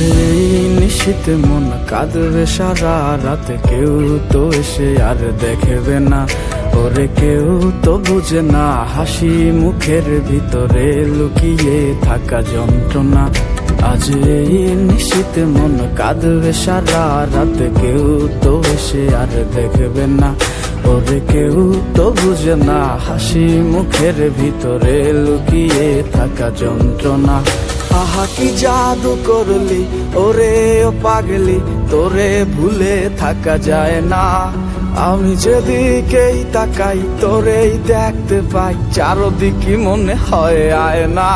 এই নিশীথে মন কাঁদবে সারা রাত, কেউ তো এসে আর দেখবে না, ওরে কেউ তো বুঝে না হাসি মুখের ভিতরে লুকিয়ে থাকা যন্ত্রণা। আজ এই নিশীথে মন কাঁদবে সারা রাত, কেউ তো এসে আর দেখবে না, ওরে কেউ তো বুঝে না হাসি মুখের ভিতরে লুকিয়ে থাকা যন্ত্রণা। আহা কি জাদু করলি ওরে ও পাগলি, তোরে ভুলে থাকা যায় না। আমি যেদিকেই তাকাই তোরেই দেখতে পাই, চারদিকে মনে হয় আয় না।